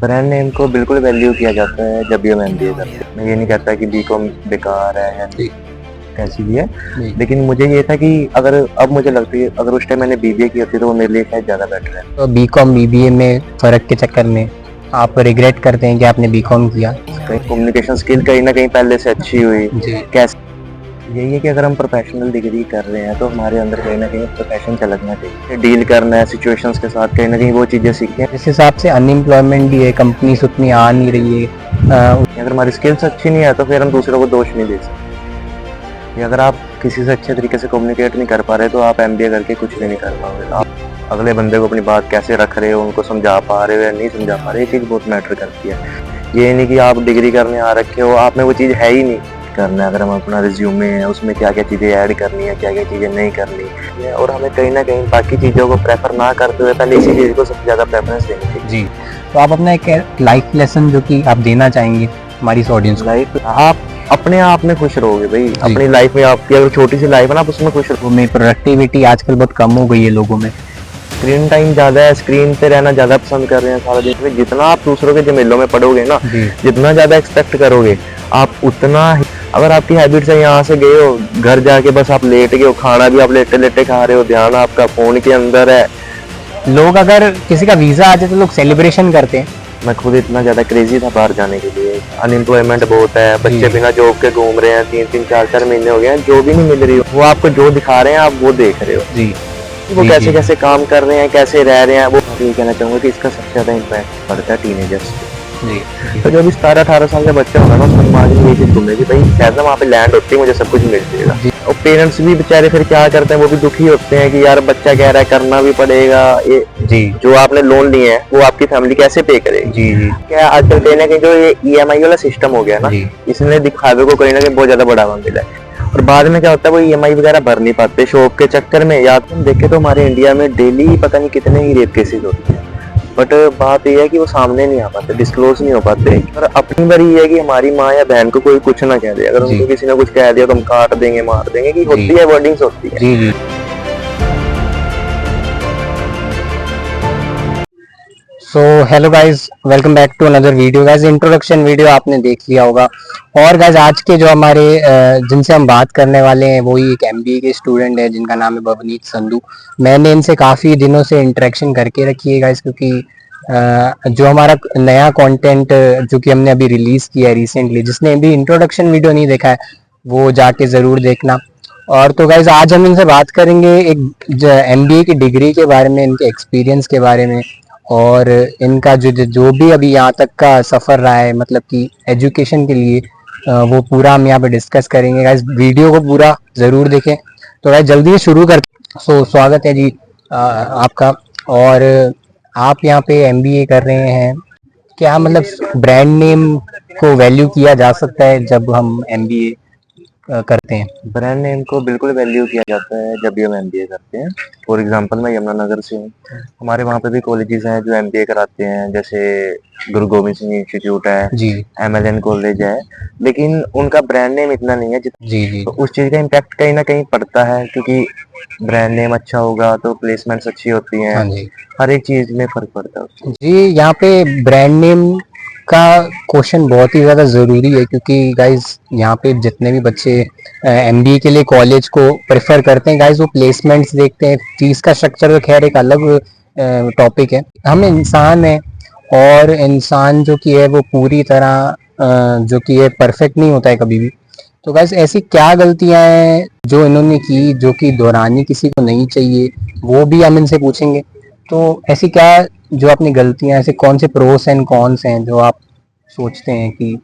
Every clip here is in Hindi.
ब्रांड नेम को बिल्कुल वैल्यू किया जाता है जब भी हम एमबीए करते हैं। मैं ये नहीं कहता कि बीकॉम बेकार है या कैसी भी है, लेकिन मुझे ये था कि अगर अब मुझे लगती है अगर उस टाइम मैंने बीबीए की होती तो वो मेरे लिए शायद ज्यादा बेटर है। तो बीकॉम बीबीए में फर्क के चक्कर में आप रिग्रेट करते हैं कि आपने बीकॉम किया? कहीं कम्युनिकेशन स्किल कहीं ना कहीं पहले से अच्छी हुई। कैसे यही है कि अगर हम प्रोफेशनल डिग्री कर रहे हैं तो हमारे अंदर कहीं ना कहीं प्रोफेशन झलकना चाहिए, डील करना है सिचुएशंस के साथ, कहीं ना कहीं वो चीजें सीखी हैं। जिस हिसाब से अनएम्प्लॉयमेंट भी है, कंपनीज उतनी आ नहीं रही है, अगर हमारी स्किल्स अच्छी नहीं है तो फिर हम दूसरों को दोष नहीं दे सकते। अगर आप किसी से अच्छे तरीके से कम्युनिकेट नहीं कर पा रहे तो आप एमबीए करके कुछ भी नहीं कर पाओगे। आप अगले बंदे को अपनी बात कैसे रख रहे हो, उनको समझा पा रहे हो या नहीं समझा पा रहे, ये चीज़ बहुत मैटर करती है। ये नहीं कि आप डिग्री करने आ रखे हो, आप में वो चीज़ है ही नहीं करना है। अगर हम अपना रिज्यूमे है उसमें क्या क्या चीज़ें ऐड करनी है, क्या क्या चीज़ें नहीं करनी है, और हमें कहीं ना कहीं बाकी चीज़ों को प्रेफर ना करते हुए पहले इसी चीज़ को सबसे ज़्यादा प्रेफरेंस देनी चाहिए। जी। तो आप अपना एक लाइफ लेसन जो कि आप देना चाहेंगे हमारी इस ऑडियंस को? लाइफ आप अपने आप में खुश रहोगे भाई। अपनी लाइफ में आपकी अगर छोटी सी लाइफ है ना, आप उसमें खुश रहो। में प्रोडक्टिविटी आजकल बहुत कम हो गई है लोगों में। स्क्रीन टाइम ज्यादा है, स्क्रीन पे रहना ज्यादा पसंद कर रहे हैं सारा दिन में। जितना आप दूसरों के झमेलों में पड़ोगे ना, जितना ज्यादा एक्सपेक्ट करोगे आप उतना ही। अगर आपकी हैबिट्स है यहाँ से गए हो घर जाके बस आप लेट गए हो, खाना भी आप लेटे लेटे खा रहे हो, ध्यान आपका फोन के अंदर है। लोग अगर किसी का वीजा आ जाए तो लोग सेलिब्रेशन करते हैं। मैं खुद इतना ज्यादा क्रेजी था बाहर जाने के लिए। अनएम्प्लॉयमेंट बहुत है, बच्चे बिना जॉब के घूम रहे हैं, 3-3 4-4 महीने हो गए हैं, जॉब ही नहीं मिल रही हो। वो आपको जो दिखा रहे हैं आप वो देख रहे हो जी। वो कैसे कैसे काम कर रहे हैं, कैसे रह रहे हैं। वो ये कहना चाहूंगा कि इसका सबसे ज्यादा इम्पैक्ट पड़ता है टीनेजर्स पे। तो जो भी 17-18 साल का बच्चा होगा ना, उसका दिमाग में ये चीज घूमेगी भाई शायद वहाँ पे लैंड होती है, मुझे सब कुछ मिल जाएगा। और पेरेंट्स भी बेचारे फिर क्या करते हैं, वो भी दुखी होते हैं कि यार बच्चा कह रहा है करना भी पड़ेगा। ये जी जो आपने लोन लिए हैं वो आपकी फैमिली कैसे पे करेगी। जी क्या आजकल कहीं ना कहीं जो ये ईएमआई वाला सिस्टम हो गया ना, इसने दिखावे को कहीं ना कहीं बहुत ज्यादा बढ़ावा मिला है। और बाद में क्या होता है, वो ईएमआई वगैरह भर नहीं पाते शॉप के चक्कर में। या तुम देखे तो हमारे इंडिया में डेली पता नहीं कितने ही रेप केसेस होते हैं, बट बात यह है कि वो सामने नहीं आ पाते, डिस्क्लोज नहीं हो पाते। और अपनी बारी ये है कि हमारी माँ या बहन को कोई कुछ ना कह दे, अगर उनको किसी ने कुछ कह दिया तो हम काट देंगे मार देंगे, कि होती है वर्डिंग्स होती है। जी जी। So hello guys, welcome back to another video. Guys introduction video आपने देख लिया होगा। और गाइज आज के जो हमारे जिनसे हम बात करने वाले हैं वही एक एमबीए के स्टूडेंट है जिनका नाम है भवनीत संधू। मैंने इनसे काफ़ी दिनों से इंटरेक्शन करके रखी है गाइज, क्योंकि जो हमारा नया कंटेंट जो कि हमने अभी रिलीज़ किया है रिसेंटली, जिसने अभी इंट्रोडक्शन वीडियो नहीं देखा है वो जाके ज़रूर देखना। और तो गाइज आज हम इनसे बात करेंगे एक एमबीए की डिग्री के बारे में, इनके एक्सपीरियंस के बारे में, और इनका जो भी अभी यहाँ तक का सफ़र रहा है, मतलब कि एजुकेशन के लिए, वो पूरा हम यहाँ पे डिस्कस करेंगे। गाइस वीडियो को पूरा ज़रूर देखें। तो गाइस जल्दी से शुरू करते। स्वागत है जी आपका। और आप यहाँ पे एमबीए कर रहे हैं, क्या मतलब ब्रांड नेम को वैल्यू किया जा सकता है जब हम एमबीए करते हैं? ब्रांड नेम को बिल्कुल वैल्यू किया जाता है जब भी हम एमबीए करते हैं। फॉर एग्जांपल मैं यमुनानगर से हूँ, हमारे वहाँ पे भी कॉलेजेस हैं जो एमबीए कराते हैं, जैसे गुरु गोविंद सिंह इंस्टीट्यूट है, एमएलएन कॉलेज है, लेकिन उनका ब्रांड नेम इतना नहीं है जी। तो उस चीज़ का इम्पैक्ट कहीं ना कहीं पड़ता है, क्योंकि ब्रांड नेम अच्छा होगा तो प्लेसमेंट्स अच्छी होती हैं। हर एक चीज़ में फर्क पड़ता है जी। यहाँ पे ब्रांड नेम का क्वेश्चन बहुत ही ज़्यादा ज़रूरी है, क्योंकि गाइज यहाँ पे जितने भी बच्चे एमबीए के लिए कॉलेज को प्रेफर करते हैं गाइज, वो प्लेसमेंट्स देखते हैं। फीस का स्ट्रक्चर तो खैर एक अलग टॉपिक है। हम इंसान हैं और इंसान जो कि है वो पूरी तरह जो कि है परफेक्ट नहीं होता है कभी भी। तो गाइज ऐसी क्या गलतियां हैं जो इन्होंने की जो कि दोहरानी किसी को नहीं चाहिए, वो भी हम इनसे पूछेंगे। तो ऐसी क्या जो अपनी गलतियां, ऐसे कौन से प्रोस एंड कॉन्स हैं जो आप सोचते हैं कि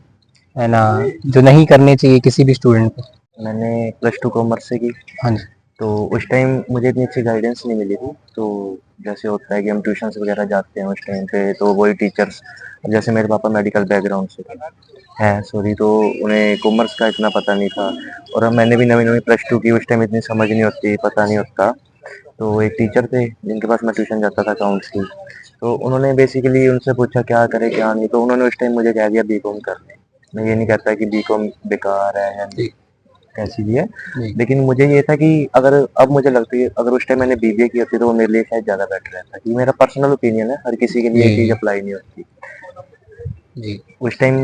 है ना जो नहीं करने चाहिए किसी भी स्टूडेंट को? मैंने +2 कॉमर्स से की। हाँ जी। तो उस टाइम मुझे इतनी अच्छी गाइडेंस नहीं मिली थी। तो जैसे होता है कि हम ट्यूशंस वगैरह जाते हैं उस टाइम पे, तो वही टीचर्स, जैसे मेरे पापा मेडिकल बैकग्राउंड से है सॉरी, तो उन्हें कॉमर्स का इतना पता नहीं था। और मैंने भी नवी नवी +2 की, उस टाइम इतनी समझ नहीं होती, पता नहीं होता। तो एक टीचर थे जिनके पास मैं ट्यूशन जाता था अकाउंट्स की, तो उन्होंने बेसिकली उनसे पूछा क्या करे क्या नहीं, तो उन्होंने उस टाइम मुझे कह दिया बीकॉम कर ले। मैं ये नहीं कहता कि बीकॉम बेकार है या कैसी भी है, लेकिन मुझे ये था कि अगर अब मुझे लगती है अगर उस टाइम मैंने बीबीए की होती तो वो मेरे लिए शायद ज्यादा बेटर रहता। ये मेरा पर्सनल ओपिनियन है, हर किसी के लिए ये चीज अप्लाई नहीं होती। जी उस टाइम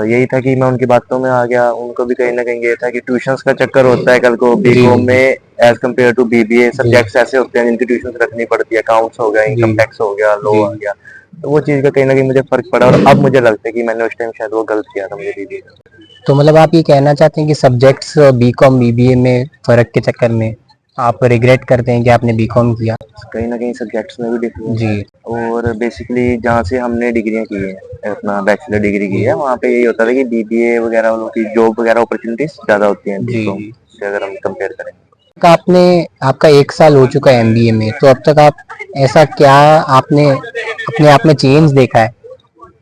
यही था कि मैं उनकी बातों में आ गया। उनको भी कहीं ना कहीं ये था कि ट्यूशंस का चक्कर होता है कल को जी बीकॉम जी में एज कम्पेयर टू बीबीए। जी सब्जेक्ट्स ऐसे होते हैं जिनकी ट्यूशन रखनी पड़ती है, अकाउंट्स हो गया, जी इनकम टैक्स हो गया, लॉ जी। आ गया। तो वो चीज़ का कहीं ना कहीं मुझे फर्क पड़ा और अब मुझे लगता है कि मैंने उस टाइम शायद वो गलत किया था मुझे बीबीए का। तो मतलब आप ये कहना चाहते हैं कि सब्जेक्ट्स बीकॉम बीबीए में फर्क के चक्कर में आप रिग्रेट करते हैं कि आपने बीकॉम किया? कहीं ना कहीं सब्जेक्ट्स में भी डिफरेंस जी है। और बेसिकली जहाँ से हमने डिग्रियां की है, अपना बैचलर डिग्री की जी है, वहाँ पे यही होता था कि बीबीए वगैरह वालों की जॉब वगैरह अपॉर्चुनिटीज ज़्यादा होती हैं जी बीकॉम जी। से अगर हम कंपेयर करें। आपने आपका 1 साल हो चुका है एमबीए में, तो अब तक आप ऐसा क्या आपने अपने आप में चेंज देखा है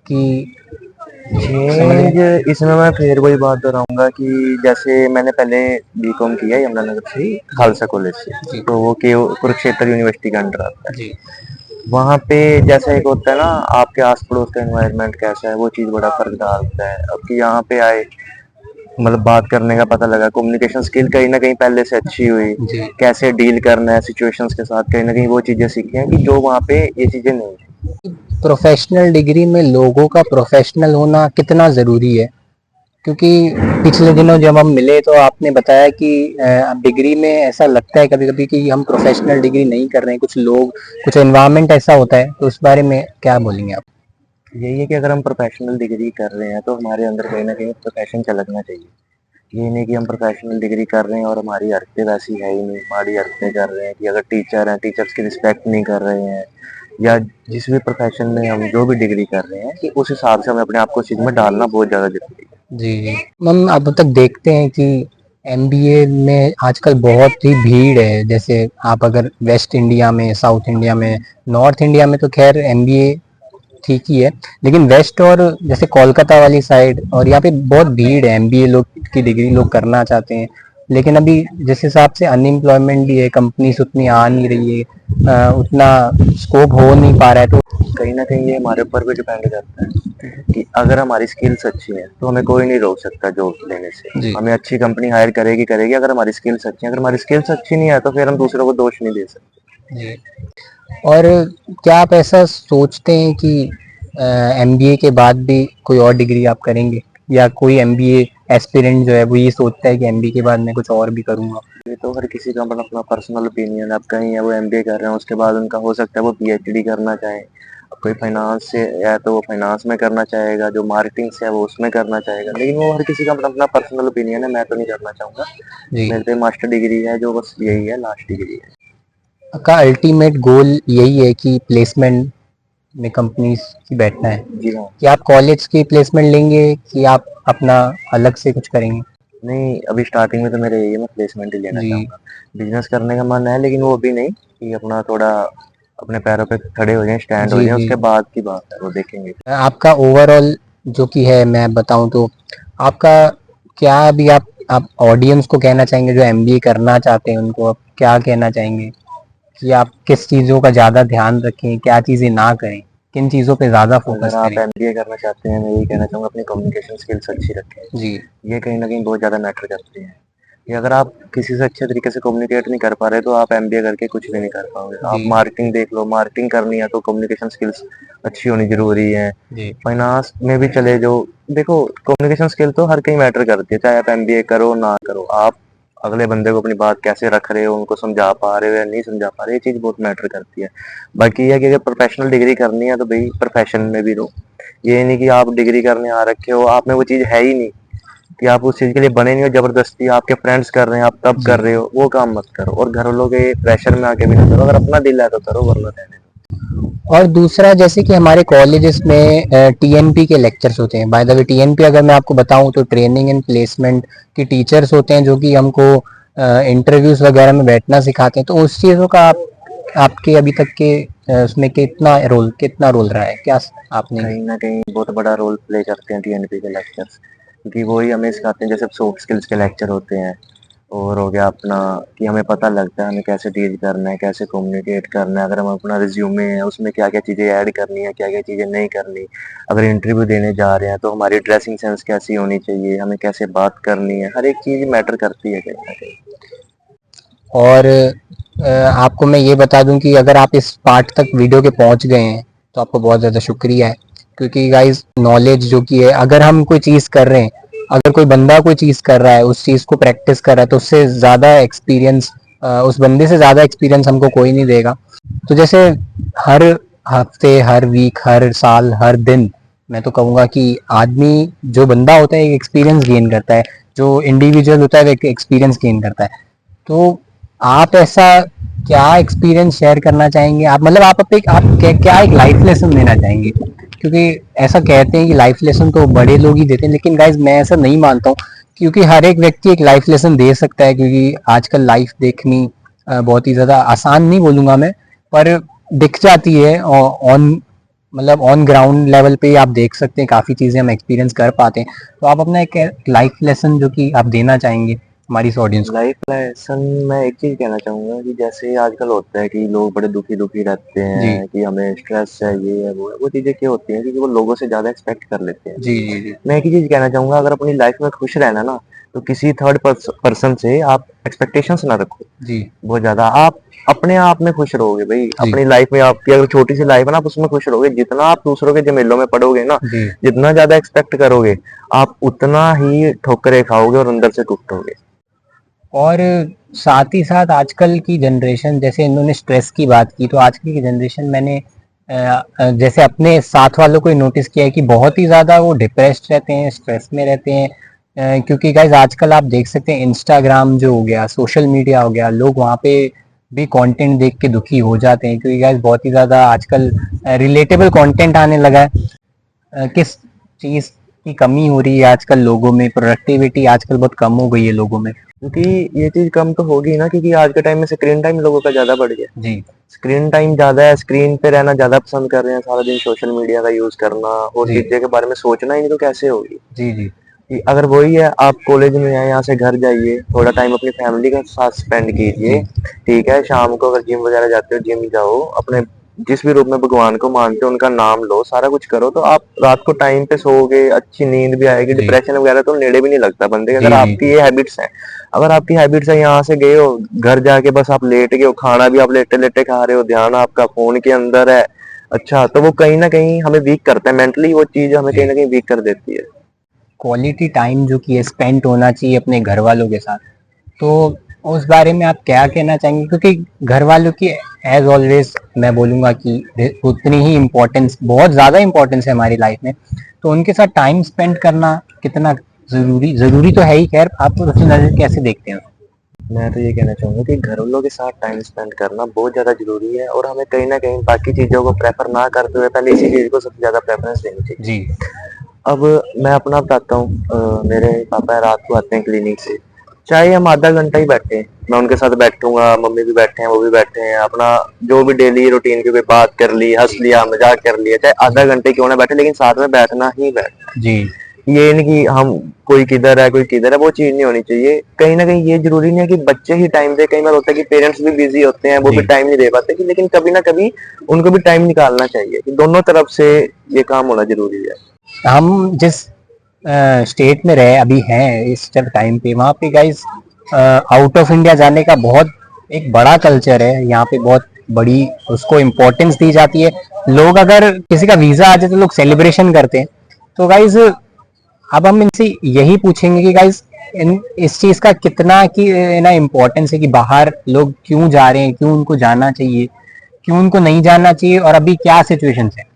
कि समझ रहे हैं? चेंज इसमें मैं फिर वही बात दोहराऊंगा कि जैसे मैंने पहले बीकॉम किया यमुनानगर से, जी खालसा कॉलेज से। जी तो वो कुरुक्षेत्र यूनिवर्सिटी के अंडर आता है। जी वहाँ पे जैसा एक होता है ना, आपके आस पड़ोस का एनवायरनमेंट कैसा है, वो चीज़ बड़ा फर्क डालता है। अब कि यहाँ पे आए, मतलब बात करने का पता लगा, कम्युनिकेशन स्किल कहीं ना कहीं पहले से अच्छी हुई, जी। कैसे डील करना है सिचुएशंस के साथ, कहीं ना कहीं वो चीज़ें सीखी हैं कि जो वहाँ पे ये चीज़ें नहीं है। प्रोफेशनल डिग्री में लोगों का प्रोफेशनल होना कितना ज़रूरी है? क्योंकि पिछले दिनों जब हम मिले तो आपने बताया कि डिग्री में ऐसा लगता है कभी-कभी कि हम प्रोफेशनल डिग्री नहीं कर रहे हैं, कुछ लोग, कुछ एनवायरनमेंट ऐसा होता है, तो उस बारे में क्या बोलेंगे आप? यही है कि अगर हम प्रोफेशनल डिग्री कर रहे हैं तो हमारे अंदर कहीं ना कहीं प्रोफेशन झलकना चाहिए। ये नहीं कि हम प्रोफेशनल डिग्री कर रहे हैं और हमारी हरकतें वैसी है ही नहीं, हमारी हरकतें कर रहे हैं कि अगर टीचर हैं, टीचर्स की रिस्पेक्ट नहीं कर रहे हैं, या जिस भी प्रोफेशन में हम जो भी डिग्री कर रहे हैं कि उस हिसाब से हमें अपने आप को उस चीज़ में डालना बहुत ज़्यादा जरूरी है। जी, जी। हम अब तक देखते हैं कि एमबीए में आजकल बहुत ही भीड़ है। जैसे आप अगर वेस्ट इंडिया में, साउथ इंडिया में, नॉर्थ इंडिया में तो ख़ैर एमबीए ठीक ही है, लेकिन वेस्ट और जैसे कोलकाता वाली साइड और यहाँ पे बहुत भीड़ है, एमबीए लोग की डिग्री लोग करना चाहते हैं, लेकिन अभी जिस हिसाब से अनएम्प्लॉयमेंट भी है, कंपनीज उतनी आ नहीं रही है, उतना स्कोप हो नहीं पा रहा है, तो कहीं ना कहीं ये हमारे ऊपर भी डिपेंड करता है कि अगर हमारी स्किल्स अच्छी हैं तो हमें कोई नहीं रोक सकता जॉब लेने से। जी हमें अच्छी कंपनी हायर करेगी करेगी अगर हमारी स्किल्स अच्छी हैं। अगर हमारी स्किल्स अच्छी नहीं है तो फिर हम दूसरों को दोष नहीं दे सकते। जी। और क्या आप ऐसा सोचते हैं कि एमबीए के बाद भी कोई और डिग्री आप करेंगे, या कोई एमबीए एस्पिरेंट जो है वो ये सोचता है कि एमबीए के बाद मैं कुछ और भी करूंगा? ये तो हर किसी का अपना अपना पर्सनल ओपिनियन है। अब कहीं है वो एमबीए कर रहे हैं, उसके बाद उनका हो सकता है वो पीएचडी करना चाहे। अब कोई फाइनेंस से है तो वो फाइनेंस में करना चाहेगा, जो मार्केटिंग से है वो उसमें करना चाहेगा, लेकिन वो हर किसी का अपना अपना पर्सनल ओपिनियन है। मैं तो नहीं करना चाहूंगा। जी। मेरे पे मास्टर डिग्री है जो बस यही है, लास्ट डिग्री है। का अल्टीमेट गोल यही है कि प्लेसमेंट में कंपनीज की बैठना है, जी हाँ। कि आप कॉलेज की प्लेसमेंट लेंगे कि आप अपना अलग से कुछ करेंगे? नहीं, अभी स्टार्टिंग में तो मेरे यही है, मैं प्लेसमेंट ही लेना जी चाहूंगा। बिजनेस करने का मन है लेकिन वो भी नहीं कि अपना थोड़ा अपने पैरों पे खड़े हो जाएं, स्टैंड हो जी जाएं, जी। उसके बाद की बात है, वो देखेंगे। आपका ओवरऑल जो कि है, मैं बताऊं तो आपका क्या, अभी आप ऑडियंस को कहना चाहेंगे जो एमबीए करना चाहते हैं, उनको आप क्या कहना चाहेंगे कि आप किस चीज़ों का ज़्यादा ध्यान रखें, क्या चीज़ें ना करें, किन चीज़ों पे ज़्यादा अगर फोकस आप करें? एमबीए करना चाहते हैं, मैं यही कहना चाहूंगा अपनी कम्युनिकेशन स्किल्स अच्छी रखें। जी ये कहीं ना कहीं बहुत ज़्यादा मैटर करती है कि अगर आप किसी से अच्छे तरीके से कम्युनिकेट नहीं कर पा रहे तो आप एमबीए करके कुछ भी नहीं कर पाओगे। जी आप मार्केटिंग देख लो, मार्केटिंग करनी है तो कम्युनिकेशन स्किल्स अच्छी होनी जरूरी है। जी फाइनेंस में भी चले जो, देखो कम्युनिकेशन स्किल तो हर कहीं मैटर करती है, चाहे आप एमबीए करो ना करो। आप अगले बंदे को अपनी बात कैसे रख रहे हो, उनको समझा पा रहे हो या नहीं समझा पा रहे, ये चीज बहुत मैटर करती है। बाकी ये है कि अगर प्रोफेशनल डिग्री करनी है तो भाई प्रोफेशन में भी रहो। ये नहीं कि आप डिग्री करने आ रखे हो, आप में वो चीज है ही नहीं कि आप उस चीज के लिए बने नहीं हो, जबरदस्ती आपके फ्रेंड्स कर रहे हैं आप तब जी। कर रहे हो, वो काम मत करो। और घर वालों के प्रेशर में आके भी ना करो। अगर अपना दिल है तो करो, वरना रहने दो। और दूसरा, जैसे कि हमारे कॉलेजेस में टीएनपी के लेक्चर्स होते हैं। बाय द वे, टीएनपी अगर मैं आपको बताऊं तो ट्रेनिंग एंड प्लेसमेंट के टीचर्स होते हैं जो कि हमको इंटरव्यूज वगैरह में बैठना सिखाते हैं। तो उस चीज़ों का आपके अभी तक के उसमें कितना रोल रहा है, क्या आपने? कहीं ना कहीं बहुत बड़ा रोल प्ले करते हैं टीएनपी के लेक्चर्स, क्योंकि वो ही हमें सिखाते हैं। जैसे सॉफ्ट स्किल्स के लेक्चर होते हैं, और हो गया अपना कि हमें पता लगता है हमें कैसे डील करना है, कैसे कम्युनिकेट करना है। अगर हम अपना रिज्यूमे है उसमें क्या क्या चीज़ें ऐड करनी है, क्या क्या चीज़ें नहीं करनी। अगर इंटरव्यू देने जा रहे हैं तो हमारी ड्रेसिंग सेंस कैसी होनी चाहिए, हमें कैसे बात करनी है, हर एक चीज़ मैटर करती है कहीं ना कहीं। और आपको मैं ये बता दूं कि अगर आप इस पार्ट तक वीडियो के पहुंच गए हैं तो आपको बहुत ज़्यादा शुक्रिया है। क्योंकि गाइस नॉलेज जो कि है, अगर हम कोई चीज कर रहे हैं, अगर कोई बंदा कोई चीज कर रहा है, उस चीज को प्रैक्टिस कर रहा है, तो उससे ज्यादा एक्सपीरियंस, उस बंदे से ज्यादा एक्सपीरियंस हमको कोई नहीं देगा। तो जैसे हर हफ्ते, हर वीक, हर साल, हर दिन, मैं तो कहूँगा कि आदमी, जो बंदा होता है, एक एक्सपीरियंस गेन करता है, जो इंडिविजुअल होता है वो एक एक्सपीरियंस गेन करता है। तो आप ऐसा क्या एक्सपीरियंस शेयर करना चाहेंगे? आप मतलब आप क्या एक लाइफ लेसन देना चाहेंगे? क्योंकि ऐसा कहते हैं कि लाइफ लेसन तो बड़े लोग ही देते हैं, लेकिन गाइज मैं ऐसा नहीं मानता हूँ, क्योंकि हर एक व्यक्ति एक लाइफ लेसन दे सकता है। क्योंकि आजकल लाइफ देखनी बहुत ही ज्यादा आसान नहीं बोलूंगा मैं, पर दिख जाती है ऑन, मतलब ऑन ग्राउंड लेवल पे ही आप देख सकते हैं, काफी चीजें हम एक्सपीरियंस कर पाते हैं। तो आप अपना एक लाइफ लेसन जो कि आप देना चाहेंगे हमारी ऑडियंस को? लाइफ लेसन मैं एक चीज कहना चाहूंगा कि जैसे आजकल होता है कि लोग बड़े दुखी दुखी रहते जी हैं कि हमें स्ट्रेस है, ये है, वो चीजें क्या होती हैं क्योंकि वो लोगों से ज्यादा एक्सपेक्ट कर लेते हैं। जी जी जी मैं एक ही चीज कहना चाहूंगा, अगर अपनी लाइफ में खुश रहना ना, तो किसी थर्ड पर्सन से आप एक्सपेक्टेशंस ना रखो जी बहुत ज्यादा। आप अपने आप में खुश रहोगे भाई, जी अपनी लाइफ में आपकी अगर छोटी सी लाइफ है ना, आप उसमें खुश रहोगे। जितना आप दूसरों के झमेलों में पड़ोगे ना, जी। जितना ज्यादा एक्सपेक्ट करोगे, आप उतना ही ठोकरें खाओगे और अंदर से टूटोगे। और साथ ही साथ आजकल की जनरेशन, जैसे इन्होंने स्ट्रेस की बात की, तो आजकल की जनरेशन मैंने जैसे अपने साथ वालों को नोटिस किया है कि बहुत ही ज़्यादा वो डिप्रेस्ड रहते हैं, स्ट्रेस में रहते हैं। क्योंकि गाइज आजकल आप देख सकते हैं, इंस्टाग्राम जो हो गया, सोशल मीडिया हो गया, लोग वहाँ पे भी कंटेंट देख के दुखी हो जाते हैं, क्योंकि गाइज बहुत ही ज़्यादा आजकल रिलेटेबल कंटेंट आने लगा है। किस चीज़ की कमी हो रही है आजकल लोगों में? प्रोडक्टिविटी आजकल बहुत कम हो गई है लोगों में। क्योंकि ये चीज कम तो होगी ना, क्योंकि आज के टाइम में स्क्रीन टाइम लोगों का ज्यादा बढ़ गया। जी स्क्रीन टाइम ज्यादा है, स्क्रीन पे रहना ज्यादा पसंद कर रहे हैं, सारा दिन सोशल मीडिया का यूज करना, और जी चीजें के बारे में सोचना ही नहीं तो कैसे होगी। जी जी कि अगर वही है, आप कॉलेज में हैं, यहाँ से घर जाइए, थोड़ा टाइम अपनी फैमिली के साथ स्पेंड कीजिए। जी ठीक है, शाम को अगर जिम वगैरह जाते हो, जिम जाओ, अपने जिस भी रूप में भगवान को मानते हो उनका नाम लो, सारा कुछ करो, तो आप रात को टाइम पे सोओगे, अच्छी नींद भी आएगी, जी डिप्रेशन वगैरह तो नेड़े भी नहीं लगता बंदे के। जी अगर जी आपकी ये हैबिट्स हैं, अगर आपकी हैबिट्स है, यहाँ से गए हो, घर जाके बस आप लेट गए हो, खाना भी आप लेटे लेटे खा रहे हो, ध्यान आपका फोन के अंदर है, अच्छा, तो वो कहीं ना कहीं हमें वीक करता है मेंटली, वो चीज हमें कहीं जी। ना कहीं वीक कर देती है। क्वालिटी टाइम जो कि है स्पेंड होना चाहिए अपने घर वालों के साथ, तो उस बारे में आप क्या कहना चाहेंगे? क्योंकि घर वालों की एज ऑलवेज मैं बोलूँगा कि उतनी ही इम्पोर्टेंस, बहुत ज़्यादा इम्पोर्टेंस है हमारी लाइफ में। तो उनके साथ टाइम स्पेंड करना कितना ज़रूरी, ज़रूरी तो है ही, खैर आप उस नज़र कैसे देखते हैं? मैं तो ये कहना चाहूंगा कि घर वालों के साथ टाइम स्पेंड करना बहुत ज्यादा जरूरी है, और हमें कहीं ना कहीं बाकी चीजों को प्रेफर ना करते हुए पहले इसी चीज को सबसे ज्यादा प्रेफरेंस देनी चाहिए। जी अब मैं अपना बताता हूँ, मेरे पापा रात को आते हैं क्लिनिक से, चाहे हम आधा घंटा ही बैठे हैं, मैं उनके साथ बैठूंगा, मम्मी भी बैठे हैं, वो भी बैठे हैं, अपना जो भी डेली रूटीन की कोई बात कर ली, हंस लिया, मजाक कर लिया, चाहे आधा घंटे क्यों ना बैठे, लेकिन साथ में बैठना ही बैठना है। जी ये नहीं कि हम कोई किधर है कोई किधर है, वो चीज नहीं होनी चाहिए। कहीं ना कहीं ये जरूरी नहीं है कि बच्चे ही टाइम दे, कई बार होता है कि पेरेंट्स भी बिजी होते हैं, वो भी जी। टाइम नहीं दे पाते, कि लेकिन कभी ना कभी उनको भी टाइम निकालना चाहिए, कि दोनों तरफ से ये काम होना जरूरी है। हम जिस स्टेट में रहे अभी हैं इस टाइम पे, वहाँ पे गाइस आउट ऑफ इंडिया जाने का बहुत एक बड़ा कल्चर है। यहाँ पे बहुत बड़ी उसको इम्पोर्टेंस दी जाती है। लोग, अगर किसी का वीजा आ जाए तो लोग सेलिब्रेशन करते हैं। तो गाइस अब हम इनसे यही पूछेंगे कि गाइस इस चीज का कितना की ना इम्पोर्टेंस है, कि बाहर लोग क्यों जा रहे हैं, क्यों उनको जाना चाहिए, क्यों उनको नहीं जाना चाहिए, और अभी क्या सिचुएशन है?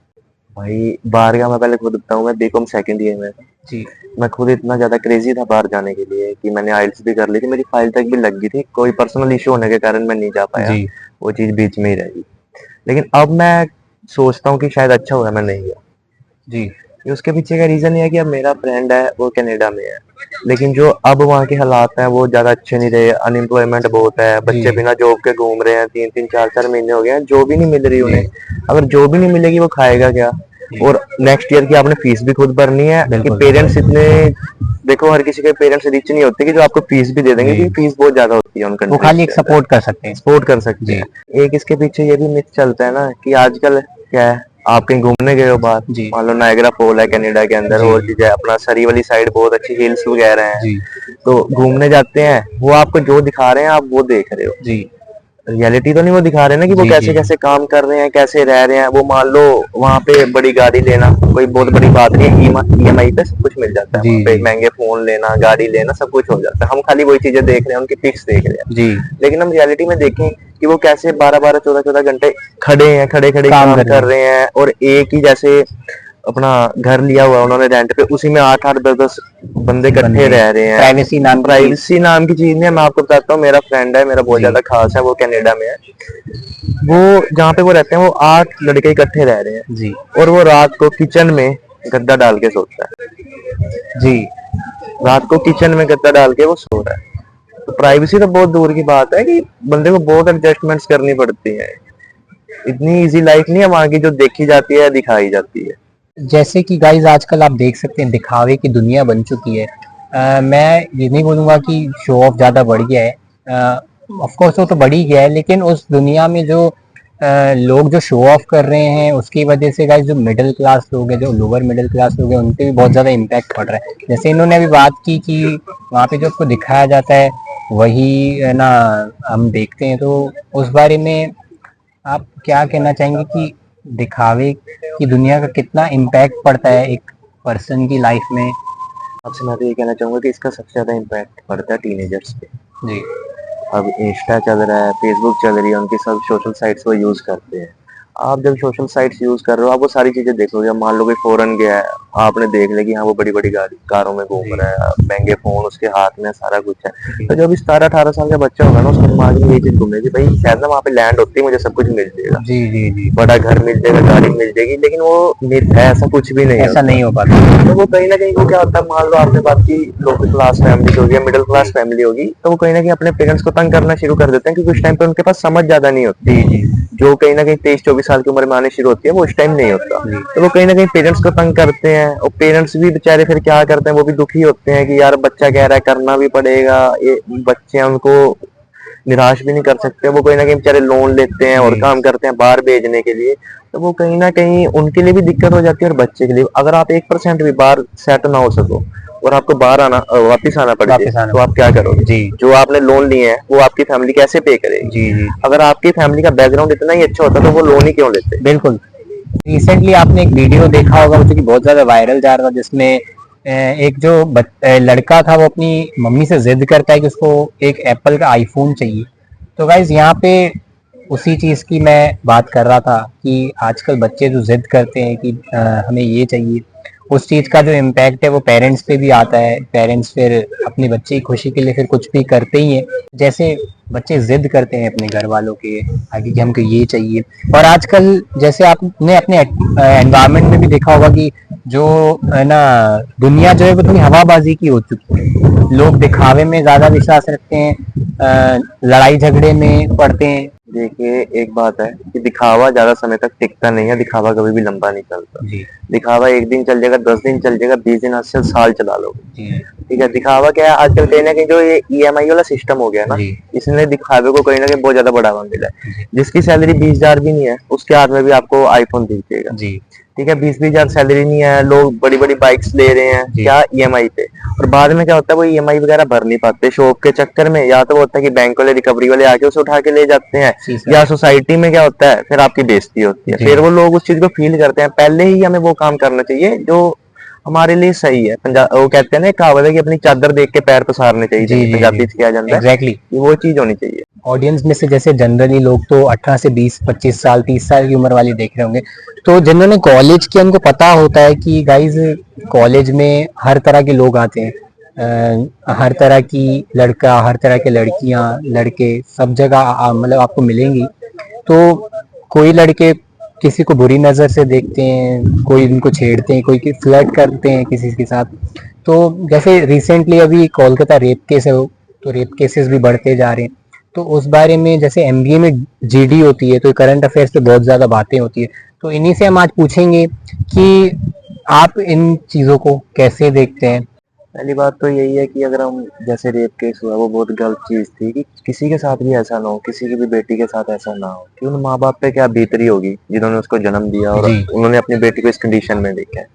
भाई बाहर का मैं पहले खुद बताऊं, मैं बीकॉम सेकंड ईयर में था। जी मैं खुद इतना ज्यादा क्रेजी था बाहर जाने के लिए कि मैंने आइल्स भी कर ली थी, मेरी फाइल तक भी लग गई थी, कोई पर्सनल इशू होने के कारण मैं नहीं जा पाया, जी वो चीज बीच में ही रह गई। लेकिन अब मैं सोचता हूँ कि शायद अच्छा हुआ मैं नहीं गया। जी कि उसके पीछे का रीजन ये है कि अब मेरा फ्रेंड है वो कनाडा में है, लेकिन जो अब वहाँ के हालात हैं वो ज्यादा अच्छे नहीं रहे, अनएम्प्लॉयमेंट बहुत है, जी बच्चे बिना जॉब के घूम रहे हैं, 3-3 4-4 महीने हो गए हैं, जॉब ही नहीं मिल रही जी उन्हें। अगर जॉब ही नहीं मिलेगी वो खाएगा क्या? जी और नेक्स्ट ईयर की आपने फीस भी खुद भरनी है, कि बिल्कुल पेरेंट्स इतने, देखो हर किसी के पेरेंट्स रिच नहीं होते कि जो आपको फीस भी दे देंगे, जी। क्योंकि फीस बहुत ज्यादा होती है उन वो कंट्रीज खाली एक के अंदर। सपोर्ट कर सकते हैं। सपोर्ट कर सकते जी हैं। एक इसके पीछे ये भी मिथ चलता है ना कि आजकल क्या है, आप कहीं घूमने गए हो बाहर, जी मान लो नायग्रा फॉल है कनाडा के अंदर, जी और चीजें, अपना सरी वाली साइड बहुत अच्छी हिल्स वगैरह हैं, जी तो घूमने जाते हैं, वो आपको जो दिखा रहे हैं आप वो देख रहे हो। जी रियलिटी तो नहीं वो दिखा रहे ना कि वो जी कैसे जी कैसे काम कर रहे हैं, कैसे रह रहे हैं। वो मान लो वहां पे बड़ी गाड़ी लेना कोई बहुत बड़ी बात नहीं है, ईएमआई पे सब कुछ मिल जाता है जी वहां पे, जी महंगे फोन लेना, गाड़ी लेना, सब कुछ हो जाता है। हम खाली वही चीजें देख रहे हैं, उनकी पिक्स देख रहे जी हैं। लेकिन हम रियलिटी में देखें कि वो कैसे 12-12 14-14 घंटे खड़े हैं, खड़े खड़े काम काम कर रहे कर हैं। रहे हैं। और एक ही जैसे अपना घर लिया हुआ है उन्होंने रेंट पे, उसी में 8-8 10-10 बंदे इकट्ठे बंदे रह रहे हैं। प्राइवेसी नाम की चीज। प्राइवेसी नाम की चीज नहीं है। मैं आपको बताता हूँ, मेरा फ्रेंड है, मेरा बहुत जी ज्यादा खास है, वो कनाडा में है। वो जहाँ पे वो रहते हैं वो 8 लड़के इकट्ठे रह रहे हैं, जी और वो रात को किचन में गद्दा डाल के सोता है। जी रात को किचन में गद्दा डाल के वो सो रहा है। तो प्राइवेसी तो बहुत दूर की बात है कि बंदे को बहुत एडजस्टमेंट्स करनी पड़ती हैं। इतनी इजी लाइफ नहीं है वहां की जो देखी जाती है, दिखाई जाती है। जैसे कि गाइज आजकल आप देख सकते हैं दिखावे की दुनिया बन चुकी है। मैं ये नहीं बोलूंगा कि शो ऑफ ज्यादा बढ़ गया है। ऑफ कोर्स वो तो बढ़ ही गया है, लेकिन उस दुनिया में जो लोग जो शो ऑफ कर रहे हैं उसकी वजह से गाइज जो मिडिल क्लास लोग हैं, जो लोअर मिडिल क्लास लोग हैं, उन पे भी बहुत ज़्यादा इम्पैक्ट पड़ रहा है। जैसे इन्होंने अभी बात की कि वहाँ पे जो आपको दिखाया जाता है वही है ना हम देखते हैं, तो उस बारे में आप क्या कहना चाहेंगे कि दिखावे की दुनिया का कितना इम्पैक्ट पड़ता है एक पर्सन की लाइफ में? आपसे मैं तो ये कहना चाहूंगा कि इसका सबसे ज्यादा इम्पैक्ट पड़ता है टीनेजर्स पे। जी अब इंस्टा चल रहा है, फेसबुक चल रही है, उनकी सब सोशल साइट्स वो यूज करते हैं। आप जब सोशल साइट्स यूज कर रहे हो, आप वो सारी चीजें देखोगे। अब मान लो कोई फॉरेन गया है, आपने देख लिया कि हाँ वो बड़ी बड़ी गाड़ी कारों में घूम रहा है, महंगे फोन उसके हाथ में, सारा कुछ है। तो जब 17-18 साल का बच्चा होगा ना, उसके दिमाग में ये चीज घूमेगी, भाई शायद ना वहाँ पे लैंड होती है, मुझे सब कुछ मिल जाएगा, जी जी जी बड़ा घर मिल जाएगा, गाड़ी मिल जाएगी। लेकिन वो मिथ है, ऐसा कुछ भी नहीं ऐसा होता। नहीं हो पाता। तो वो कहीं ना कहीं, वो क्या होता है, मान लो आपके पास की लोअर क्लास फैमिली होगी या मिडिल क्लास फैमिली होगी, तो वो कहीं ना कहीं अपने पेरेंट्स को तंग करना शुरू कर देते हैं, क्योंकि उस टाइम पे उनके पास समझ ज्यादा नहीं होती। जी जी जो कहीं ना कहीं 23-24 साल की उम्र में आने शुरू होती है, वो उस टाइम नहीं होता। जी तो वो कहीं ना कहीं पेरेंट्स को तंग करते हैं, और पेरेंट्स भी बेचारे फिर क्या करते हैं, वो भी दुखी होते हैं कि यार बच्चा कह रहा है करना भी पड़ेगा। ये बच्चे उनको निराश भी नहीं कर सकते। वो कहीं ना कहीं बेचारे लोन लेते हैं और जी काम करते हैं बाहर भेजने के लिए। तो वो कहीं ना कहीं उनके लिए भी दिक्कत हो जाती है, और बच्चे के लिए। अगर आप 1% भी बाहर सेट ना हो सको और आपको बाहर आना वापिस आना पड़ जाए, वापस आना तो आप क्या पड़ता है। करोगे? जी जो आपने लोन लिए हैं वो आपकी फैमिली कैसे पे करेगी? जी जी अगर आपकी फैमिली का बैकग्राउंड इतना ही अच्छा होता तो वो लोन ही क्यों लेते? बिल्कुल। रिसेंटली आपने एक वीडियो देखा होगा जो कि बहुत ज्यादा वायरल जा रहा था, जिसमें एक जो लड़का था वो अपनी मम्मी से जिद करता है कि उसको एक एप्पल का आईफोन चाहिए। तो गाइज यहाँ पे उसी चीज़ की मैं बात कर रहा था कि आजकल बच्चे जो जिद करते हैं कि हमें ये चाहिए, उस चीज़ का जो इम्पैक्ट है वो पेरेंट्स पे भी आता है। पेरेंट्स फिर अपने बच्चे की खुशी के लिए फिर कुछ भी करते ही हैं। जैसे बच्चे जिद करते हैं अपने घर वालों के आगे कि हमको ये चाहिए। और आजकल जैसे आपने अपने एनवायरनमेंट में भी देखा होगा कि जो है ना दुनिया जो है वो थोड़ी हवाबाजी की हो चुकी है। लोग दिखावे में ज्यादा विश्वास रखते हैं, लड़ाई झगड़े में पड़ते हैं। देखिए, एक बात है कि दिखावा ज्यादा समय तक टिकता नहीं है, दिखावा कभी भी लंबा नहीं चलता। जी दिखावा एक दिन चल जाएगा, 10 दिन चल जाएगा, 20 दिन से साल चला लोगे। जी ठीक है, दिखावा क्या है आजकल कहीं ना कहीं जो ये ईएमआई वाला सिस्टम हो गया ना, जी इसने दिखावे को कहीं ना कहीं बहुत ज्यादा बढ़ावा मिला है। जी जिसकी सैलरी 20,000 भी नहीं है, उसके हाथ में भी आपको आईफोन दिख जाएगा। जी ठीक है, 20-20,000 सैलरी नहीं है, लोग बड़ी बड़ी बाइक्स ले रहे हैं, जी क्या ईएमआई पे। और बाद में क्या होता है, वो ईएमआई वगैरह भर नहीं पाते शौक के चक्कर में। या तो वो होता है कि बैंक वाले, रिकवरी वाले आके उसे उठा के ले जाते हैं, जी सर। या सोसाइटी में क्या होता है, फिर आपकी बेइज्जती होती है। जी फिर वो लोग उस चीज को फील करते हैं। पहले ही हमें वो काम करना चाहिए जो हमारे लिए सही है। पंजाब वो कहते हैं ना, एक कहावत है कि अपनी चादर देख के पैर पसारने जी चाहिए, जी पंजाबी जी से किया जाता है। एग्जैक्टली। ये वो चीज होनी चाहिए। ऑडियंस में से जैसे जनरली लोग तो 18 से 20 25 साल 30 साल की उम्र वाली देख रहे होंगे, तो जिन्होंने कॉलेज किया उनको पता होता है कि गाइज कॉलेज में हर तरह के लोग आते हैं। हर तरह की लड़का, हर तरह के लड़कियां, लड़के सब जगह मतलब आपको मिलेंगी। तो कोई लड़के किसी को बुरी नज़र से देखते हैं, कोई उनको छेड़ते हैं, कोई फ्लर्ट करते हैं किसी के साथ। तो जैसे रिसेंटली अभी कोलकाता रेप केस है, तो रेप केसेस भी बढ़ते जा रहे हैं। तो उस बारे में जैसे एमबीए में जीडी होती है तो करंट अफेयर्स पे बहुत ज़्यादा बातें होती है। तो इन्हीं से हम आज पूछेंगे कि आप इन चीज़ों को कैसे देखते हैं। पहली बात तो यही है कि अगर हम, जैसे रेप केस हुआ, वो बहुत गलत चीज थी कि किसी के साथ भी ऐसा ना हो, किसी की भी बेटी के साथ ऐसा ना हो। कि उन माँ बाप पे क्या बीतरी होगी जिन्होंने उसको जन्म दिया और जी उन्होंने अपनी बेटी को इस कंडीशन में देखा है।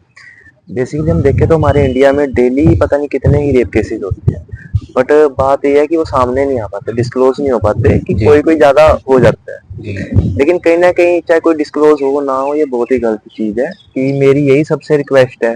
बेसिकली हम देखें तो हमारे इंडिया में डेली पता नहीं कितने ही रेप केसेस होते हैं। बट बात ये है कि वो सामने नहीं आ पाते, डिस्क्लोज नहीं हो पाते कि जी। कोई ज्यादा हो जाता है। जी लेकिन कहीं ना कहीं चाहे कोई डिस्क्लोज हो ना हो, ये बहुत ही गलत चीज है। कि मेरी यही सबसे रिक्वेस्ट है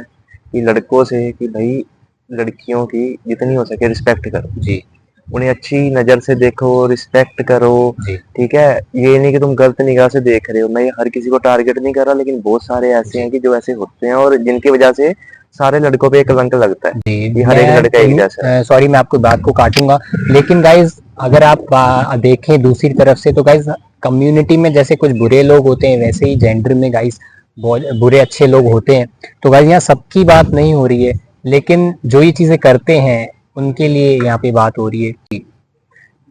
कि लड़कों से कि भाई लड़कियों की जितनी हो सके रिस्पेक्ट करो, जी उन्हें अच्छी नजर से देखो, रिस्पेक्ट करो। जी ठीक है, ये नहीं कि तुम गलत निगाह से देख रहे हो। मैं हर किसी को टारगेट नहीं कर रहा, लेकिन बहुत सारे ऐसे जी हैं कि जो ऐसे होते हैं और जिनकी वजह से सारे लड़कों पे एक कलंक लगता है जी। कि हर एक लड़का एक जैसा है। सॉरी, मैं आपको बात को काटूंगा, लेकिन गाइज अगर आप देखें दूसरी तरफ से, तो गाइज कम्युनिटी में जैसे कुछ बुरे लोग होते हैं, वैसे ही जेंडर में गाइज बहुत बुरे अच्छे लोग होते हैं। तो गाइज यहाँ सबकी बात नहीं हो रही है, लेकिन जो ये चीजें करते हैं उनके लिए यहाँ पे बात हो रही है।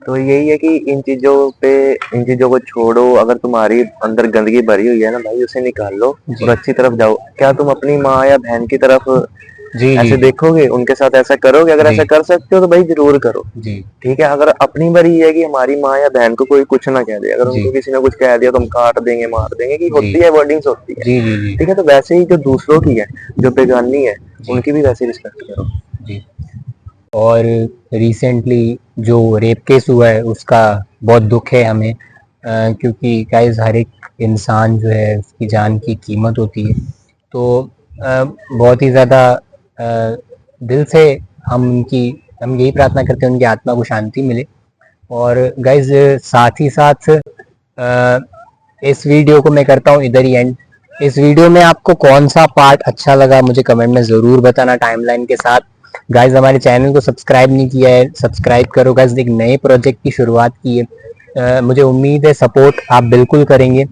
तो यही है कि इन चीजों को छोड़ो। अगर तुम्हारी अंदर गंदगी भरी हुई है ना भाई, उसे निकाल लो जी और अच्छी तरफ जाओ। क्या तुम अपनी माँ या बहन की तरफ जी जी ऐसे देखोगे, उनके साथ ऐसा करोगे? अगर जी ऐसा कर सकते हो तो भाई जरूर करो। जी ठीक है, अगर अपनी बारी है कि हमारी माँ या बहन को कोई कुछ ना कह दे, अगर जी उनको किसी ने कुछ कह दिया तो हम काट देंगे, मार देंगे, कि जी होती है, वर्डिंग्स होती है। जी जी जी ठीक है, तो वैसे ही जो दूसरों की है, जो बेगानी है, जी उनकी भी वैसे रिस्पेक्ट करो। जी। और रिसेंटली जो रेप केस हुआ है उसका बहुत दुख है हमें, क्योंकि गाइस हर एक इंसान जो है उसकी जान की कीमत होती है। तो बहुत ही ज़्यादा दिल से हम यही प्रार्थना करते हैं उनकी आत्मा को शांति मिले। और गाइस साथ ही साथ इस वीडियो को मैं करता हूँ इधर ही एंड। इस वीडियो में आपको कौन सा पार्ट अच्छा लगा मुझे कमेंट में ज़रूर बताना टाइमलाइन के साथ। गाइज हमारे चैनल को सब्सक्राइब नहीं किया है, सब्सक्राइब करो गाइज, एक नए प्रोजेक्ट की शुरुआत की है। मुझे उम्मीद है सपोर्ट आप बिल्कुल करेंगे।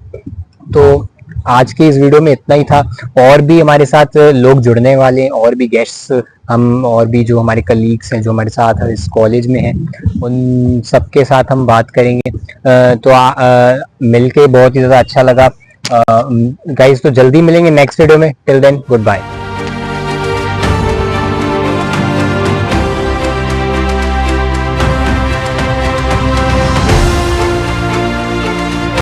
तो आज के इस वीडियो में इतना ही था। और भी हमारे साथ लोग जुड़ने वाले हैं, और भी गेस्ट्स हम, और भी जो हमारे कलीग्स हैं जो हमारे साथ इस कॉलेज में हैं, उन सबके साथ हम बात करेंगे। मिलके बहुत ही ज़्यादा अच्छा लगा गाइज। तो जल्दी मिलेंगे नेक्स्ट वीडियो में। Till then good bye.